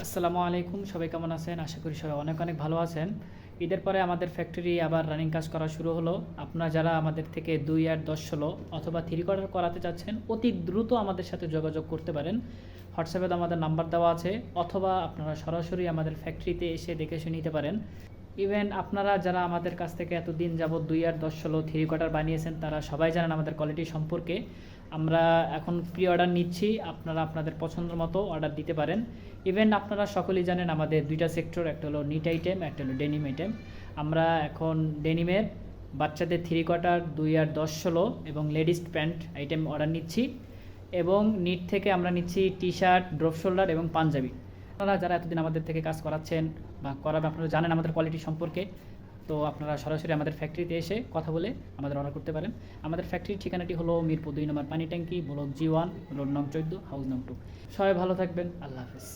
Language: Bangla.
আসসালামু আলাইকুম, সবাই কেমন আছেন? আশা করি সবাই অনেক অনেক ভালো আছেন। ঈদের পরে আমাদের ফ্যাক্টরি আবার রানিং কাজ করা শুরু হলো। আপনারা যারা আমাদের থেকে ২, ৮, ১০, ১৬ অথবা 3 কোয়ার্টার করাতে চাচ্ছেন, অতি দ্রুত আমাদের সাথে যোগাযোগ করতে পারেন। হোয়াটসঅ্যাপে তো আমাদের নাম্বার দেওয়া আছে, অথবা আপনারা সরাসরি আমাদের ফ্যাক্টরিতে এসে দেখে শুনে নিতে পারেন। ইভেন আপনারা যারা আমাদের কাছ থেকে এতদিন যাবৎ ২, ৮, ১০, ১৬ 3 কোয়ার্টার বানিয়েছেন, তারা সবাই জানেন আমাদের কোয়ালিটি সম্পর্কে। আমরা এখন প্রি অর্ডার নিচ্ছি, আপনারা আপনাদের পছন্দ মতো অর্ডার দিতে পারেন। ইভেন আপনারা সকলেই জানেন আমাদের দুইটা সেক্টর, একটা হলো নিট আইটেম, একটা হলো ডেনিম আইটেম। আমরা এখন ডেনিমের বাচ্চাদের 3 কোয়ার্টার ২, ৮, ১০, ১৬ এবং লেডিস প্যান্ট আইটেম অর্ডার নিচ্ছি, এবং নিট থেকে আমরা নিচ্ছি টি শার্ট, ড্রপ শোল্ডার এবং পাঞ্জাবি। আপনারা যারা এতদিন আমাদের থেকে কাজ করাচ্ছেন বা করাবেন, আপনারা জানেন আমাদের কোয়ালিটি সম্পর্কে। তো আপনারা সরাসরি আমাদের ফ্যাক্টরিতে এসে কথা বলে আমাদের অর্ডার করতে পারেন। আমাদের ফ্যাক্টরির ঠিকানাটি হলো মিরপুর ২ নম্বর পানি ট্যাঙ্কি, ব্লক G1, রোড নং 14, হাউস নং 2। সবাই ভালো থাকবেন। আল্লাহ হাফেজ।